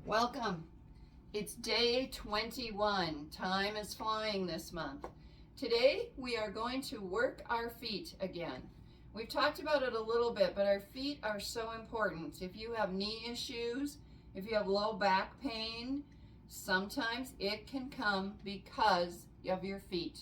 Welcome. It's day 21. Time is flying this month. Today we are going to work our feet again. We've talked about it a little bit, but our feet are so important. If you have knee issues, if you have low back pain, sometimes it can come because of your feet.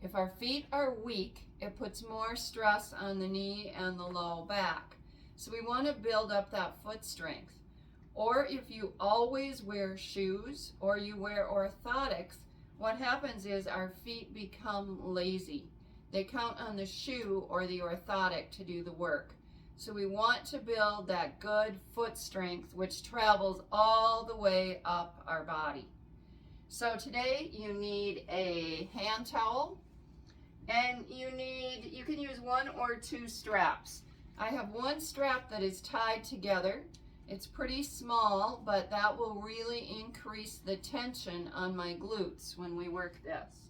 If our feet are weak, it puts more stress on the knee and the low back. So we want to build up that foot strength. Or if you always wear shoes or you wear orthotics, what happens is our feet become lazy. They count on the shoe or the orthotic to do the work. So we want to build that good foot strength which travels all the way up our body. So today you need a hand towel and you can use one or two straps. I have one strap that is tied together. It's pretty small, but that will really increase the tension on my glutes when we work this.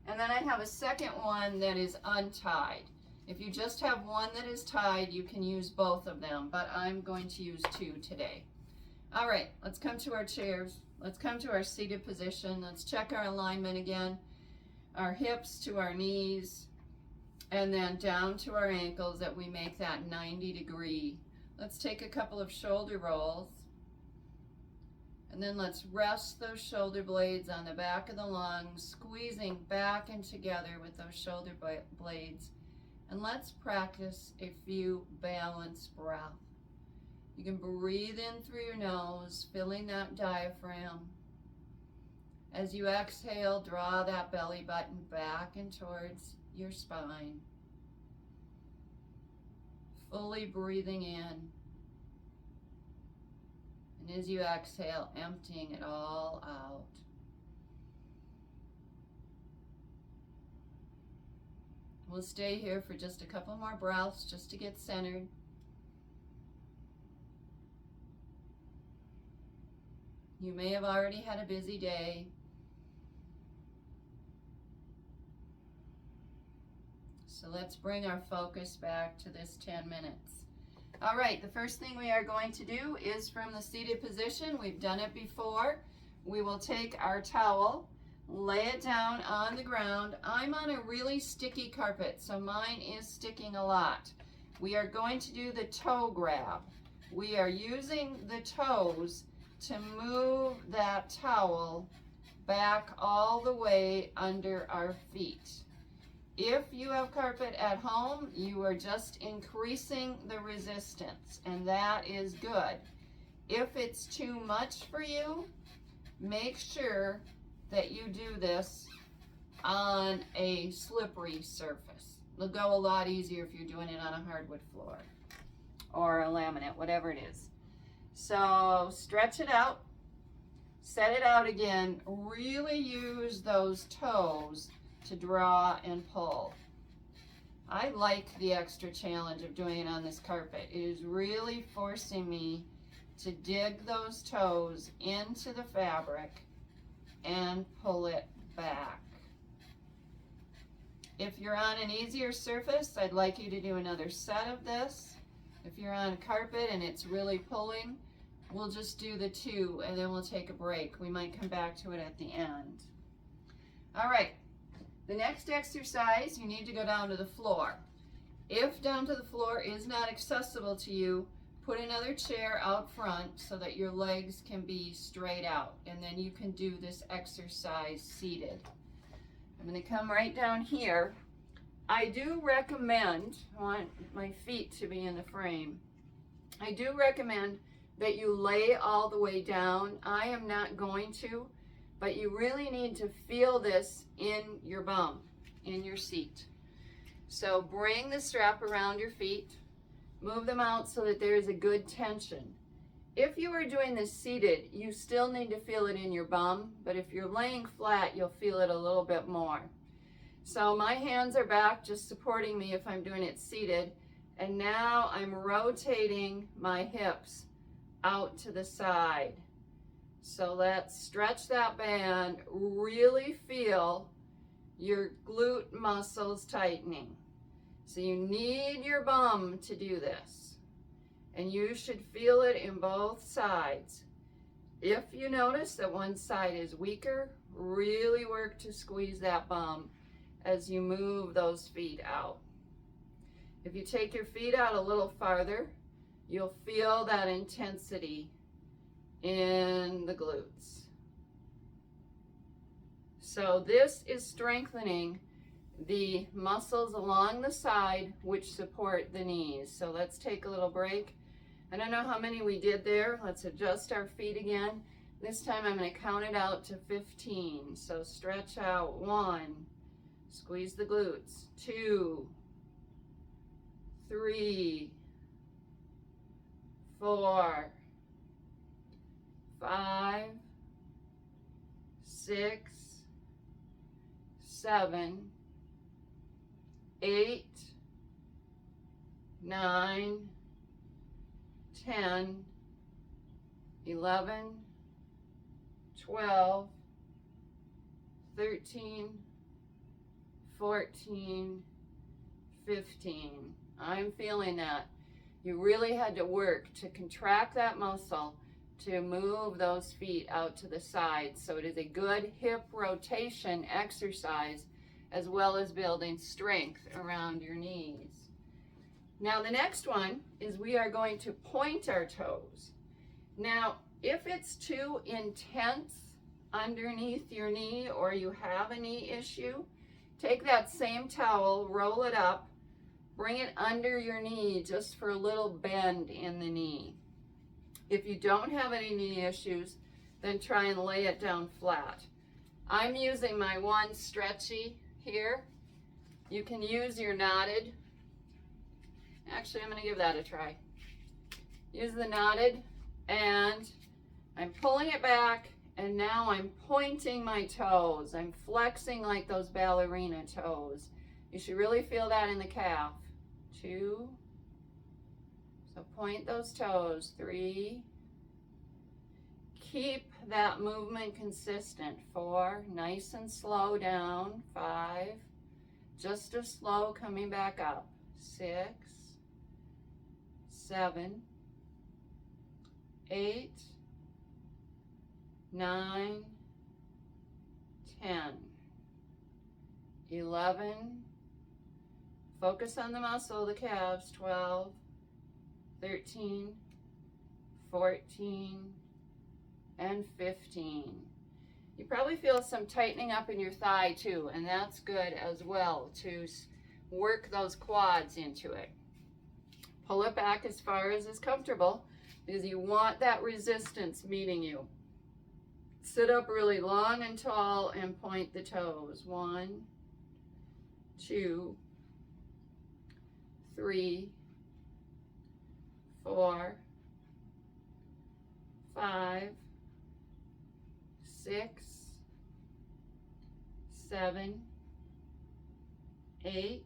And then I have a second one that is untied. If you just have one that is tied, you can use both of them, but I'm going to use two today. All right, let's come to our chairs. Let's come to our seated position. Let's check our alignment again. Our hips to our knees, and then down to our ankles that we make that 90-degree. Let's take a couple of shoulder rolls, and then let's rest those shoulder blades on the back of the lungs, squeezing back and together with those shoulder blades. And let's practice a few balanced breaths. You can breathe in through your nose, filling that diaphragm. As you exhale, draw that belly button back and towards your spine. Fully breathing in. And as you exhale, emptying it all out. We'll stay here for just a couple more breaths just to get centered. You may have already had a busy day. So let's bring our focus back to this 10 minutes. All right, the first thing we are going to do is from the seated position. We've done it before. We will take our towel, lay it down on the ground. I'm on a really sticky carpet, so mine is sticking a lot. We are going to do the toe grab. We are using the toes to move that towel back all the way under our feet. If you have carpet at home, you are just increasing the resistance, and that is good. If it's too much for you, make sure that you do this on a slippery surface. It'll go a lot easier if you're doing it on a hardwood floor or a laminate, whatever it is. So stretch it out, set it out again, really use those toes to draw and pull. I like the extra challenge of doing it on this carpet. It is really forcing me to dig those toes into the fabric and pull it back. If you're on an easier surface, I'd like you to do another set of this. If you're on carpet and it's really pulling, we'll just do the two and then we'll take a break. We might come back to it at the end. All right. The next exercise, you need to go down to the floor. If down to the floor is not accessible to you, put another chair out front so that your legs can be straight out, and then you can do this exercise seated. I'm going to come right down here. I do recommend, I want my feet to be in the frame. I do recommend that you lay all the way down. I am not going to. But you really need to feel this in your bum, in your seat. So bring the strap around your feet, move them out so that there is a good tension. If you are doing this seated, you still need to feel it in your bum, but if you're laying flat, you'll feel it a little bit more. So my hands are back, just supporting me if I'm doing it seated, and now I'm rotating my hips out to the side. So let's stretch that band, really feel your glute muscles tightening. So you need your bum to do this. And you should feel it in both sides. If you notice that one side is weaker, really work to squeeze that bum as you move those feet out. If you take your feet out a little farther, you'll feel that intensity in the glutes. So this is strengthening the muscles along the side which support the knees. So let's take a little break. I don't know how many we did there. Let's adjust our feet again. This time I'm going to count it out to 15. So stretch out. 1, squeeze the glutes. 2, 3, 4, 5, 6, 7, 8, 9, 10, 11, 12, 13, 14, 15. I'm feeling that. You really had to work to contract that muscle to move those feet out to the side. So it is a good hip rotation exercise as well as building strength around your knees. Now the next one is we are going to point our toes. Now if it's too intense underneath your knee or you have a knee issue, take that same towel, roll it up, bring it under your knee just for a little bend in the knee. If you don't have any knee issues, then try and lay it down flat. I'm using my one stretchy here. You can use your knotted. Actually, I'm going to give that a try. Use the knotted, and I'm pulling it back, and now I'm pointing my toes. I'm flexing like those ballerina toes. You should really feel that in the calf. 2. So point those toes. 3. Keep that movement consistent. 4. Nice and slow down. 5. Just as slow coming back up. 6. 7. 8. 9. 10. 11. Focus on the muscle, the calves. 12. 13. 14. And 15. You probably feel some tightening up in your thigh too, and that's good as well to work those quads into it. Pull it back as far as is comfortable because you want that resistance meeting you. Sit up really long and tall and point the toes. 1, 2, 3, 4, 5, 6, 7, 8,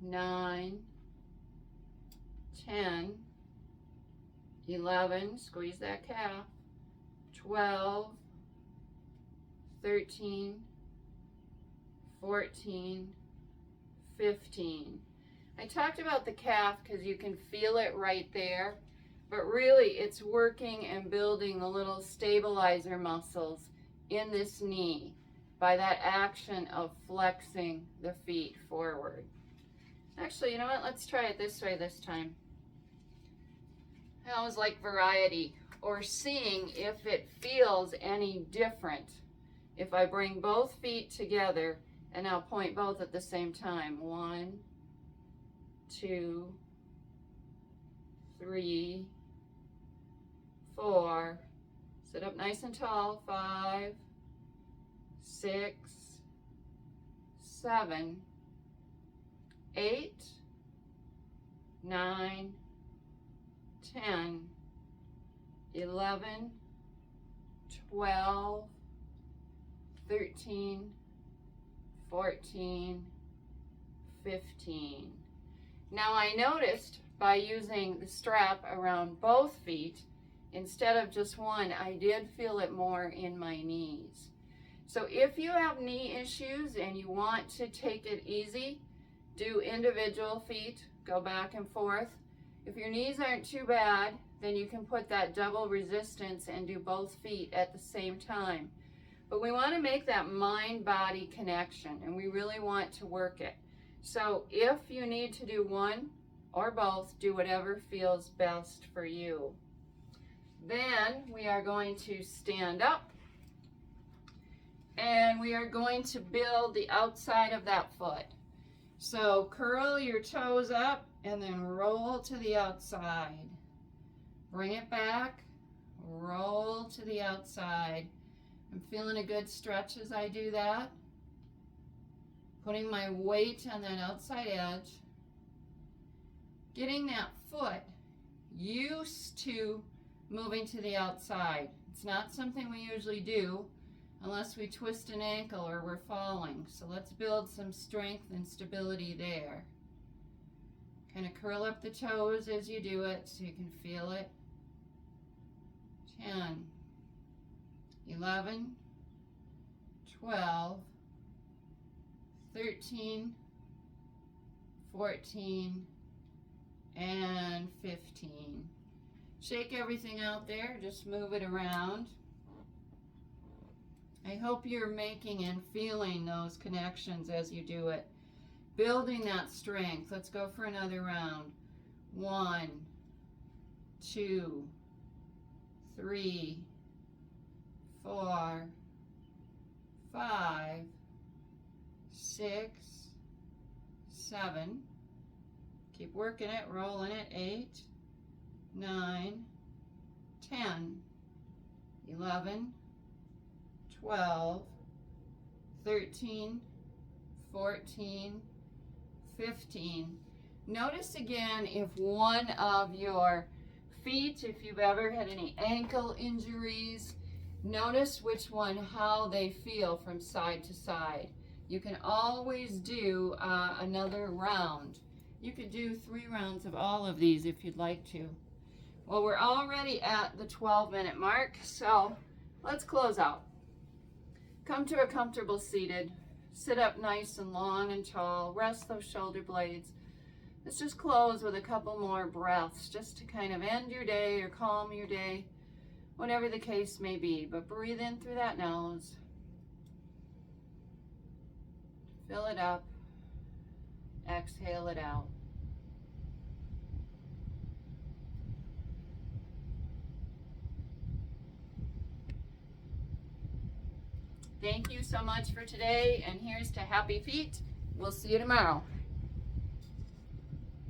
9, 10, 11, squeeze that calf, 12, 13, 14, 15. I talked about the calf because you can feel it right there, but really it's working and building the little stabilizer muscles in this knee by that action of flexing the feet forward. Actually, you know what? Let's try it this way this time. I always like variety, or seeing if it feels any different. If I bring both feet together and I'll point both at the same time. 1, 2, 3, 4. Sit up nice and tall. 5, 6, 7, 8, 9, 10, 11, 12, 13, 14, 15. Now I noticed by using the strap around both feet instead of just one, I did feel it more in my knees. So if you have knee issues and you want to take it easy, do individual feet, go back and forth. If your knees aren't too bad, then you can put that double resistance and do both feet at the same time. But we want to make that mind-body connection, and we really want to work it. So if you need to do one or both, do whatever feels best for you. Then we are going to stand up, and we are going to build the outside of that foot. So curl your toes up and then roll to the outside. Bring it back, roll to the outside. I'm feeling a good stretch as I do that. Putting my weight on that outside edge. Getting that foot used to moving to the outside. It's not something we usually do unless we twist an ankle or we're falling. So let's build some strength and stability there. Kind of curl up the toes as you do it so you can feel it. 10, 11, 12, 13, 14, and 15. Shake everything out there, just move it around. I hope you're making and feeling those connections as you do it. Building that strength. Let's go for another round. 1, 2, 3, 4, 5, 6, 7. Keep working it, rolling it. 8, 9, 10, 11, 12, 13, 14, 15. Notice again if one of your feet, if you've ever had any ankle injuries, notice which one, how they feel from side to side. You can always do another round. You could do 3 rounds of all of these if you'd like to. Well, we're already at the 12-minute mark, so let's close out. Come to a comfortable seated. Sit up nice and long and tall. Rest those shoulder blades. Let's just close with a couple more breaths just to kind of end your day or calm your day, whatever the case may be. But breathe in through that nose. Fill it up. Exhale it out. Thank you so much for today, and here's to happy feet. We'll see you tomorrow.